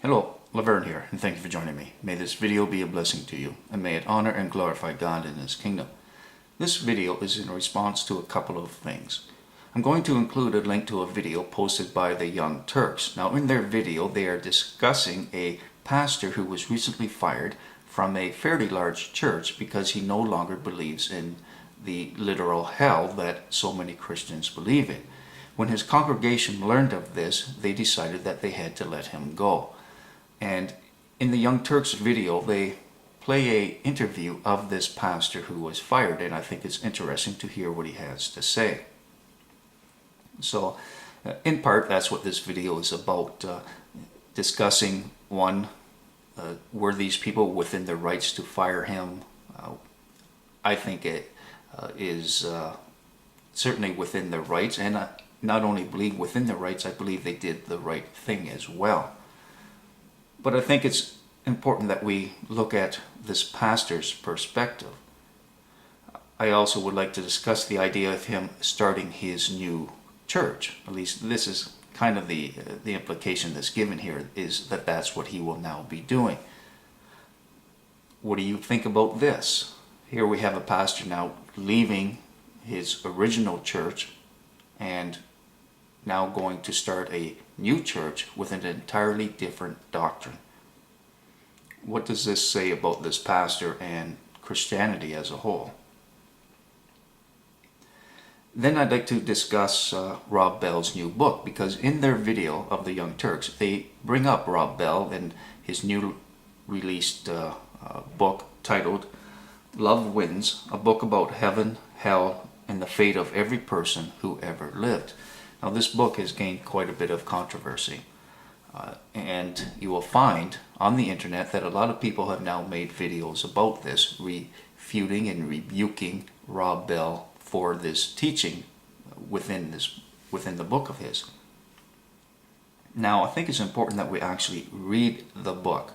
Hello, Laverne here, and thank you for joining me. May this video be a blessing to you, and may it honor and glorify God in His kingdom. This video is in response to a couple of things. I'm going to include a link to a video posted by the Young Turks. Now, in their video, they are discussing a pastor who was recently fired from a fairly large church because he no longer believes in the literal hell that so many Christians believe in. When his congregation learned of this, they decided that they had to let him go. And in the Young Turks video, they play an interview of this pastor who was fired, and I think it's interesting to hear what he has to say. So, in part, that's what this video is about, discussing, one, were these people within their rights to fire him? I think it is certainly within their rights, and I not only believe within their rights, I believe they did the right thing as well. But I think it's important that we look at this pastor's perspective. I also would like to discuss the idea of him starting his new church. At least this is kind of the implication that's given here, is that that's what he will now be doing. What do you think about this? Here we have a pastor now leaving his original church and now going to start a new church with an entirely different doctrine. What does this say about this pastor and Christianity as a whole? Then I'd like to discuss Rob Bell's new book, because in their video of the Young Turks, they bring up Rob Bell and his new released book titled Love Wins, a book about heaven, hell, and the fate of every person who ever lived. Now, this book has gained quite a bit of controversy, and you will find on the internet that a lot of people have now made videos about this, refuting and rebuking Rob Bell for this teaching within the book of his. Now, I think it's important that we actually read the book,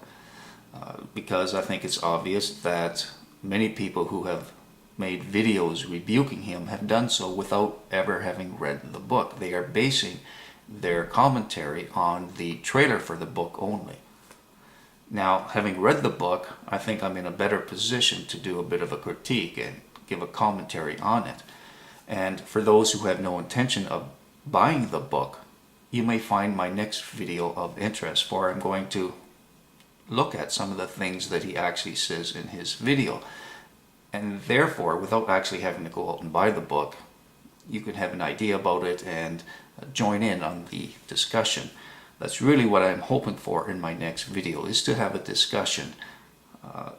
because I think it's obvious that many people who have made videos rebuking him have done so without ever having read the book. They are basing their commentary on the trailer for the book only. Now, having read the book, I think I'm in a better position to do a bit of a critique and give a commentary on it. And for those who have no intention of buying the book, you may find my next video of interest, for I'm going to look at some of the things that he actually says in his video. And therefore, without actually having to go out and buy the book, you can have an idea about it and join in on the discussion. That's really what I'm hoping for in my next video, is to have a discussion,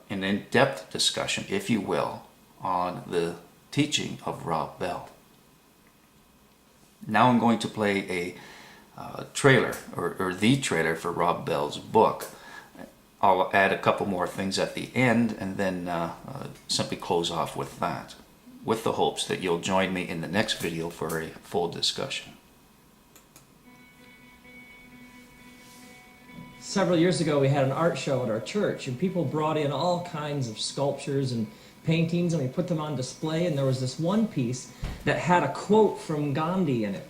an in-depth discussion, if you will, on the teaching of Rob Bell. Now I'm going to play a trailer, or the trailer for Rob Bell's book. I'll add a couple more things at the end, and then simply close off with that, with the hopes that you'll join me in the next video for a full discussion. Several years ago, we had an art show at our church, and people brought in all kinds of sculptures and paintings, and we put them on display, and there was this one piece that had a quote from Gandhi in it.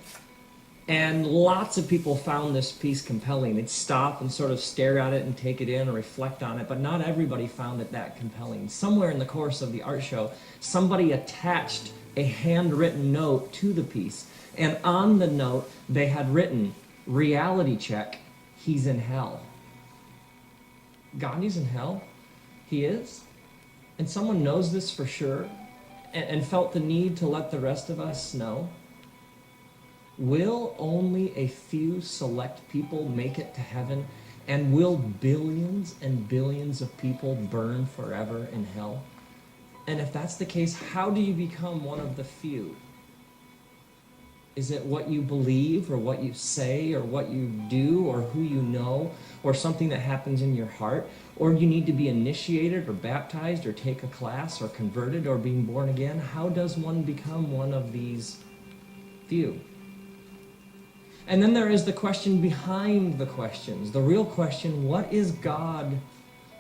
And lots of people found this piece compelling. They'd stop and sort of stare at it and take it in or reflect on it, but not everybody found it that compelling. Somewhere in the course of the art show, somebody attached a handwritten note to the piece, and on the note, they had written, "Reality check, he's in hell." Gandhi's in hell? He is? And someone knows this for sure and felt the need to let the rest of us know? Will only a few select people make it to heaven, and will billions and billions of people burn forever in hell? And if that's the case, how do you become one of the few? Is it what you believe, or what you say, or what you do, or who you know, or something that happens in your heart? Or do you need to be initiated, or baptized, or take a class, or converted, or being born again? How does one become one of these few? And then there is the question behind the questions. The real question, what is God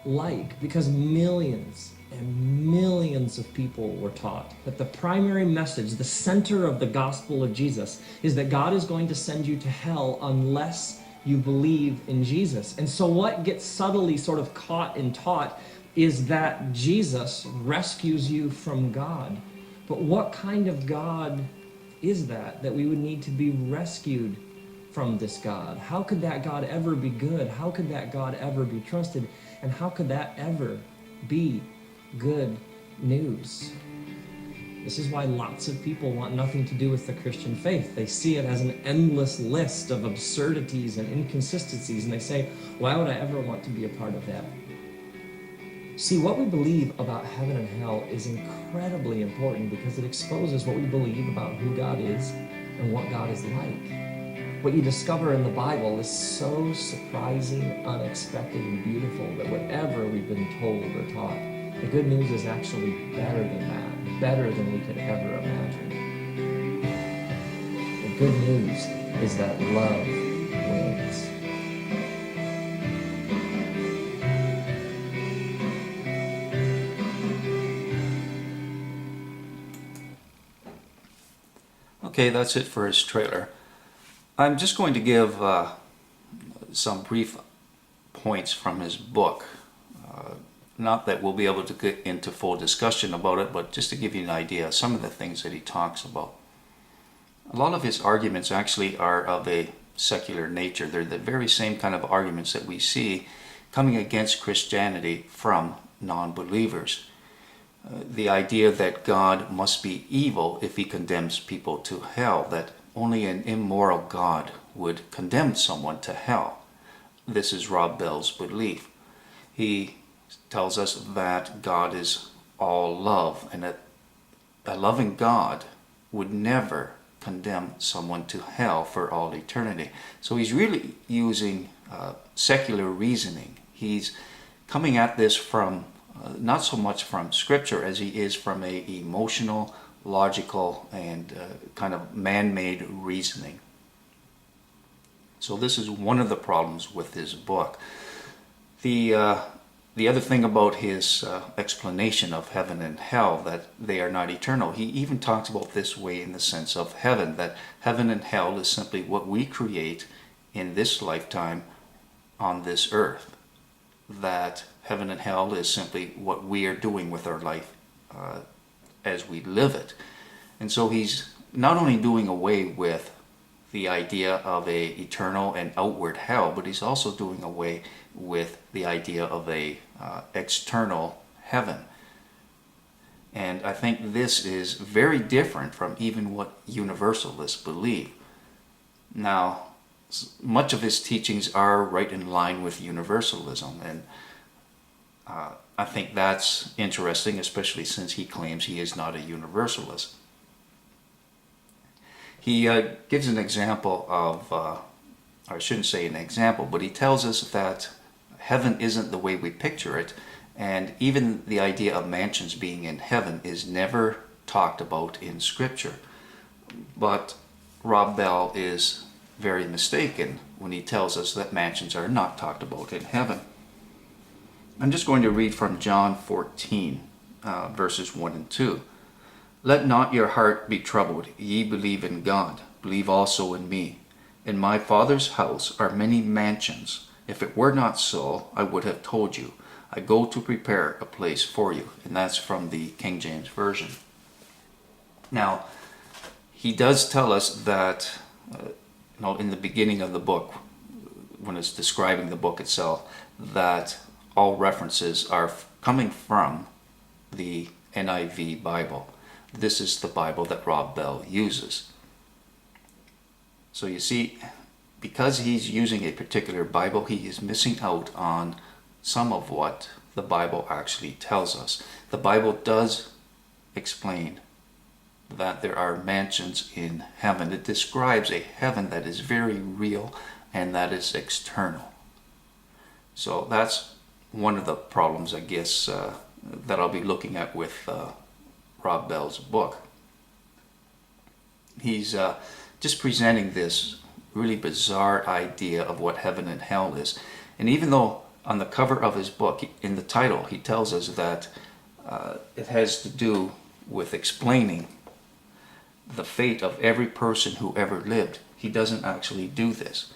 like? Because millions and millions of people were taught that the primary message, the center of the gospel of Jesus, is that God is going to send you to hell unless you believe in Jesus. And so what gets subtly sort of caught and taught is that Jesus rescues you from God. But what kind of God is that we would need to be rescued from this God? How could that God ever be good? How could that God ever be trusted? And how could that ever be good news? This is why lots of people want nothing to do with the Christian faith. They see it as an endless list of absurdities and inconsistencies, and they say, why would I ever want to be a part of that? See, what we believe about heaven and hell is incredibly important because it exposes what we believe about who God is and what God is like. What you discover in the Bible is so surprising, unexpected, and beautiful that whatever we've been told or taught, the good news is actually better than that, better than we could ever imagine. The good news is that love wins. Okay, that's it for his trailer. I'm just going to give some brief points from his book. Not that we'll be able to get into full discussion about it, but just to give you an idea of some of the things that he talks about. A lot of his arguments actually are of a secular nature. They're the very same kind of arguments that we see coming against Christianity from non-believers. The idea that God must be evil if he condemns people to hell, that only an immoral God would condemn someone to hell. This is Rob Bell's belief. He tells us that God is all love, and that a loving God would never condemn someone to hell for all eternity. So he's really using secular reasoning. He's coming at this from not so much from Scripture as he is from a emotional, logical, and kind of man-made reasoning. So this is one of the problems with his book. The other thing about his explanation of heaven and hell, that they are not eternal, he even talks about this way in the sense of heaven, that heaven and hell is simply what we create in this lifetime on this earth. That heaven and hell is simply what we are doing with our life as we live it. And so he's not only doing away with the idea of a eternal and outward hell, but he's also doing away with the idea of a external heaven. And I think this is very different from even what universalists believe. Now, much of his teachings are right in line with universalism, and I think that's interesting, especially since he claims he is not a universalist. He gives an example of, or I shouldn't say an example, but he tells us that heaven isn't the way we picture it, and even the idea of mansions being in heaven is never talked about in Scripture. But Rob Bell is very mistaken when he tells us that mansions are not talked about in heaven. I'm just going to read from John 14, verses 1 and 2. Let not your heart be troubled. Ye believe in God, believe also in me. In my Father's house are many mansions. If it were not so, I would have told you. I go to prepare a place for you. And that's from the King James Version. Now, he does tell us that in the beginning of the book, when it's describing the book itself, that all references are coming from the NIV Bible. This is the Bible that Rob Bell uses. So you see, because he's using a particular Bible, he is missing out on some of what the Bible actually tells us. The Bible does explain that there are mansions in heaven. It describes a heaven that is very real and that is external. So that's one of the problems, I guess, that I'll be looking at with Rob Bell's book. He's just presenting this really bizarre idea of what heaven and hell is. And even though on the cover of his book, in the title, he tells us that it has to do with explaining the fate of every person who ever lived, he doesn't actually do this.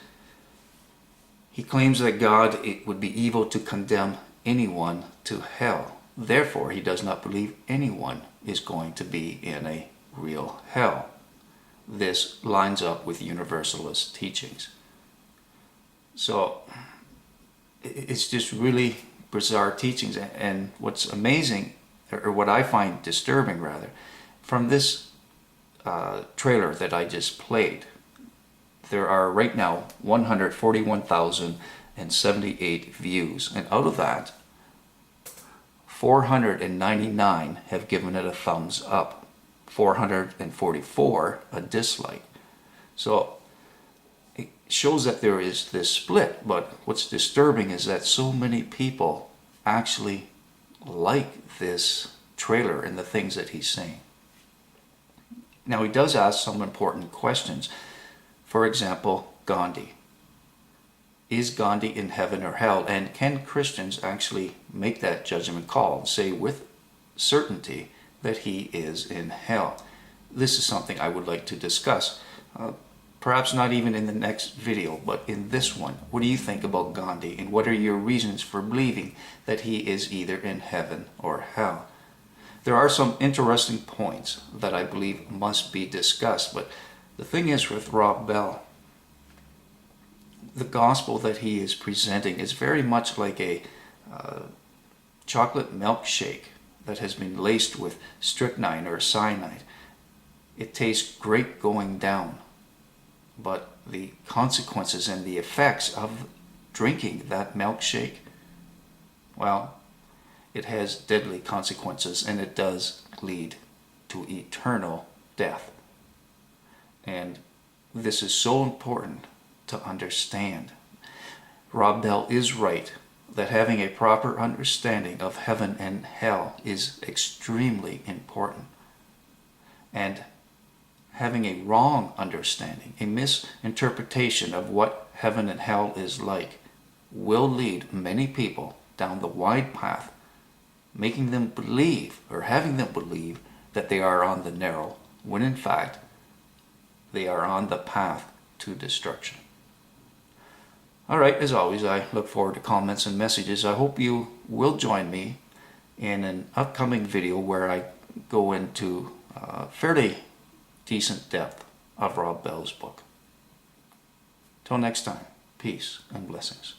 He claims that God, it would be evil to condemn anyone to hell. Therefore, he does not believe anyone is going to be in a real hell. This lines up with universalist teachings. So it's just really bizarre teachings. And what's amazing, or what I find disturbing rather, from this trailer that I just played, there are right now 141,078 views, and out of that 499 have given it a thumbs up, 444 a dislike. So it shows that there is this split, but what's disturbing is that so many people actually like this trailer and the things that he's saying. Now, he does ask some important questions. For example, Gandhi. Is Gandhi in heaven or hell? And can Christians actually make that judgment call and say with certainty that he is in hell? This is something I would like to discuss. Perhaps not even in the next video, but in this one. What do you think about Gandhi, and what are your reasons for believing that he is either in heaven or hell? There are some interesting points that I believe must be discussed, but the thing is with Rob Bell, the gospel that he is presenting is very much like a chocolate milkshake that has been laced with strychnine or cyanide. It tastes great going down, but the consequences and the effects of drinking that milkshake, well, it has deadly consequences, and it does lead to eternal death. And this is so important to understand. Rob Bell is right that having a proper understanding of heaven and hell is extremely important. And having a wrong understanding, a misinterpretation of what heaven and hell is like, will lead many people down the wide path, making them believe, or having them believe, that they are on the narrow, when in fact they are on the path to destruction. Alright, as always, I look forward to comments and messages. I hope you will join me in an upcoming video where I go into fairly decent depth of Rob Bell's book. Till next time, peace and blessings.